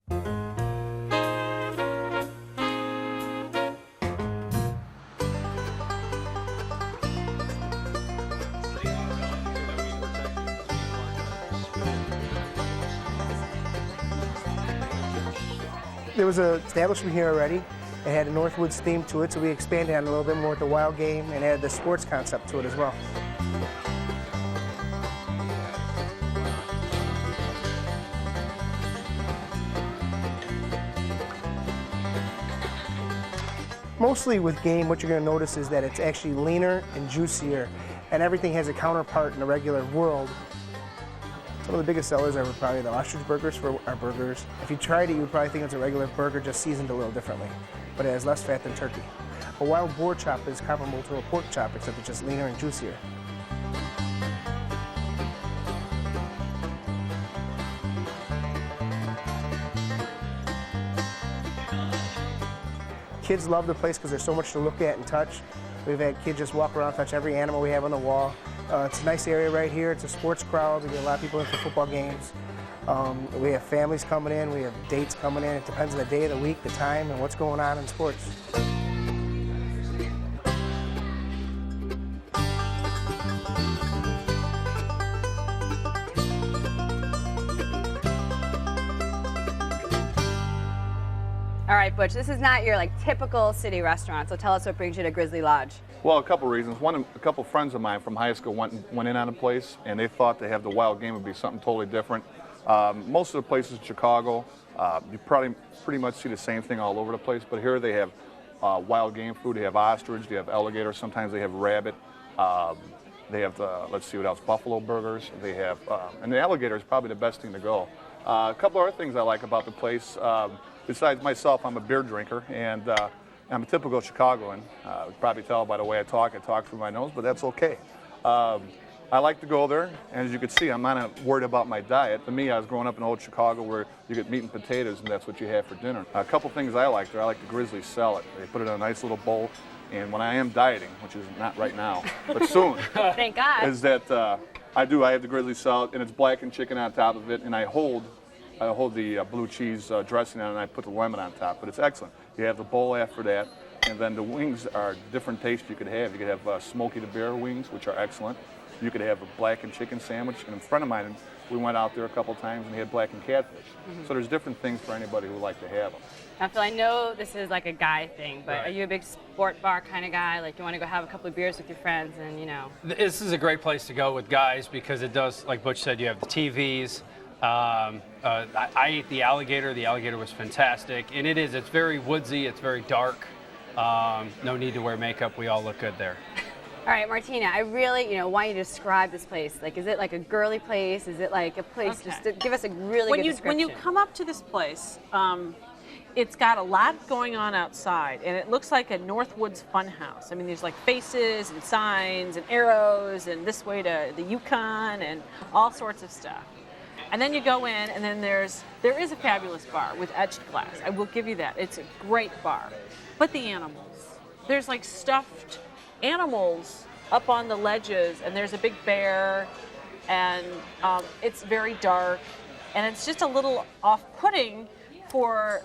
There was an establishment here already. It had a Northwoods theme to it, so we expanded on it a little bit more with the wild game and added the sports concept to it as well. Mostly with game, what you're going to notice is that it's actually leaner and juicier, and everything has a counterpart in the regular world. Some of the biggest sellers are probably the ostrich burgers for our burgers. If you tried it, you would probably think it's a regular burger, just seasoned a little differently, but it has less fat than turkey. A wild boar chop is comparable to a pork chop, except it's just leaner and juicier. Kids love the place because there's so much to look at and touch. We've had kids just walk around, touch every animal we have on the wall. It's a nice area right here. It's a sports crowd. We get a lot of people in for football games. We have families coming in. We have dates coming in. It depends on the day of the week, the time, and what's going on in sports. All right, Butch, this is not your typical city restaurant, so tell us what brings you to Grizzly Lodge. Well, a couple reasons. One, a couple friends of mine from high school went in on the place, and they thought to have the wild game would be something totally different. Most of the places in Chicago, you probably pretty much see the same thing all over the place, but here they have wild game food. They have ostrich, they have alligator, sometimes they have rabbit. They have, let's see what else, buffalo burgers. They have, and the alligator is probably the best thing to go. A couple other things I like about the place. Besides myself, I'm a beer drinker, and I'm a typical Chicagoan. You can probably tell by the way I talk through my nose, but that's okay. I like to go there, and as you can see, I'm not worried about my diet. To me, I was growing up in old Chicago where you get meat and potatoes, and that's what you have for dinner. A couple things I like there. I like the Grizzly salad. They put it in a nice little bowl, and when I am dieting, which is not right now, but soon, Thank God, is that I have the Grizzly salad, and it's blackened chicken on top of it, and I hold the blue cheese dressing on it, and I put the lemon on top, but it's excellent. You have the bowl after that, and then the wings are different tastes you could have. You could have Smokey the Bear wings, which are excellent. You could have a blackened chicken sandwich, and a friend of mine, we went out there a couple times, and he had blackened catfish. So there's different things for anybody who would like to have them. Now, Phil, I know this is like a guy thing, but are you a big sport bar kind of guy? Like, you want to go have a couple of beers with your friends and, you know? This is a great place to go with guys because it does, like Butch said, you have the TVs. I ate the alligator. The alligator was fantastic, and it's very woodsy. It's very dark. No need to wear makeup. We all look good there. All right, Martina, I really, want you to describe this place. Like, is it like a girly place? Is it like a place? Okay. Just to give us a really good description. When you come up to this place, it's got a lot going on outside, and it looks like a Northwoods funhouse. I mean, there's like faces and signs and arrows, and this way to the Yukon, and all sorts of stuff. And then you go in, and then there is a fabulous bar with etched glass. I will give you that. It's a great bar. But the animals, there's like stuffed animals up on the ledges, and there's a big bear, and it's very dark, and it's just a little off-putting for,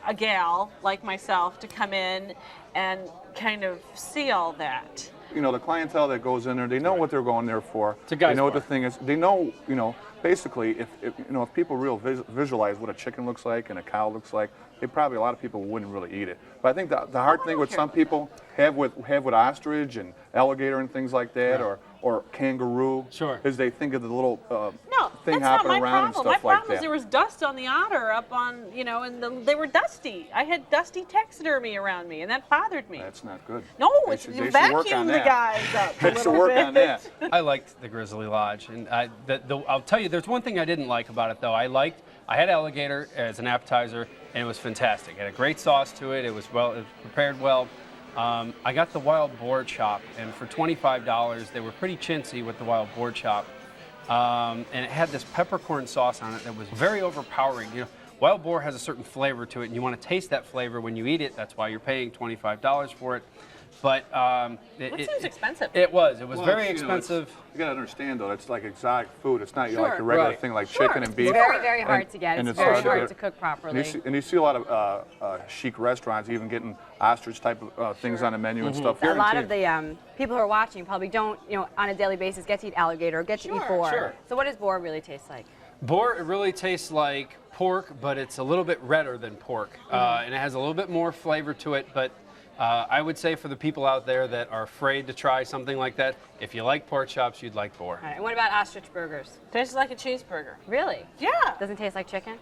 a gal like myself to come in and kind of see all that. The clientele that goes in there, they know what they're going there for. It's a guy's They know what bar. the thing is. They know, basically, if people visualize what a chicken looks like and a cow looks like, a lot of people wouldn't really eat it. But I think the hard thing with some people have with ostrich and alligator and things like that, or kangaroo, is they think of the little thing hopping around and stuff like that. My problem is there was dust on the otter up on, and they were dusty. I had dusty taxodermy around me, and that bothered me. That's not good. No, They it's should you work vacuum on the that. guys up a They should little work bit. on that. I liked the Grizzly Lodge, and I'll tell you, there's one thing I didn't like about it, though. I had alligator as an appetizer, and it was fantastic. It had a great sauce to it. It was prepared well. I got the wild boar chop, and for $25, they were pretty chintzy with the wild boar chop. And it had this peppercorn sauce on it that was very overpowering. Wild boar has a certain flavor to it, and you want to taste that flavor when you eat it. That's why you're paying $25 for it. But That seems expensive. It was Well, very it's, you know, expensive. you got to understand, though, it's like exotic food. It's not Sure. like a regular Right. thing like Sure. chicken and beef. It's very, very hard to get. and It's it's very hard to hard get. to cook properly. And you see a lot of chic restaurants even getting ostrich type of things on the menu and stuff. A lot of Guaranteed. the people who are watching probably don't, on a daily basis, get to eat alligator or get to eat boar. Sure. So what does boar really taste like? Boar, it really tastes like pork, but it's a little bit redder than pork. And it has a little bit more flavor to it, but I would say for the people out there that are afraid to try something like that, if you like pork chops, you'd like boar. All right, and what about ostrich burgers? Tastes like a cheeseburger. Really? Yeah. Doesn't taste like chicken?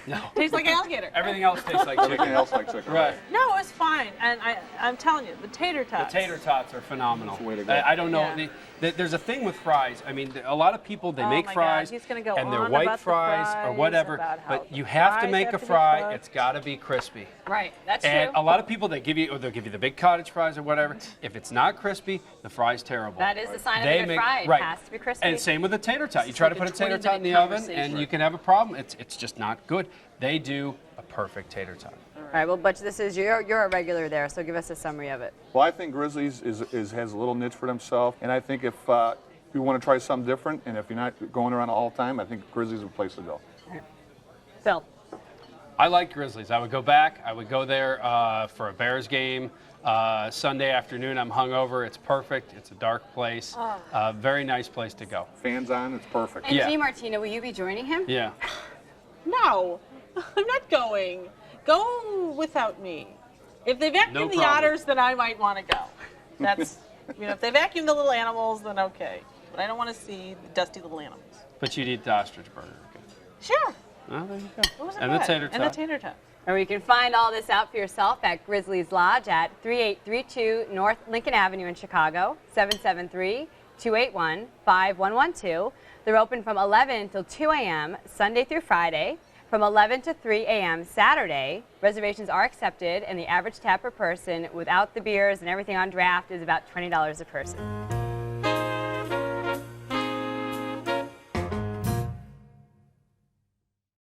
No. Tastes like alligator. Everything else tastes like Everything chicken. else like chicken. Right. No, it's fine. And I'm telling you, the tater The tots. tater tots are phenomenal. That's the way to go. I don't know. Yeah. There's a thing with fries. I mean, a lot of people, they Oh make my fries God, he's gonna go and they're on white about the fries or fries, whatever, about how but the you have to fries make have a to be fry. cooked. It's got to be crispy. Right, that's And true. a lot of people, they'll give you the big cottage fries or whatever. If it's not crispy, the fry's terrible. That is the sign of a good fry. It right. has to be crispy. And same with the tater tot. You It's try like to put a a tater 20-minute tot in the oven, and conversation. you can have a problem. It's just not good. They do a perfect tater tot. All right, well, Butch, you're a regular there, so give us a summary of it. Well, I think Grizzly's has a little niche for themselves, and I think if you want to try something different, and if you're not going around all the time, I think Grizzly's a place to go. Phil. I like Grizzlies. I would go back. I would go there for a Bears game. Sunday afternoon, I'm hungover. It's perfect. It's a dark place. Very nice place to go. Fans on, it's perfect. And Yeah. DiMartino, will you be joining him? Yeah. No, I'm not going. Go without me. If they vacuum No the problem. otters, then I might want to go. That's, if they vacuum the little animals, then okay. But I don't want to see the dusty little animals. But you'd eat the ostrich burger. Okay. Sure. Oh, there you go. It wasn't And the bad. tater And the tot. tater tot. Or you can find all this out for yourself at Grizzly's Lodge at 3832 North Lincoln Avenue in Chicago, 773-281-5112. They're open from 11 till 2 a.m. Sunday through Friday, from 11 to 3 a.m. Saturday. Reservations are accepted, and the average tab per person without the beers and everything on draft is about $20 a person.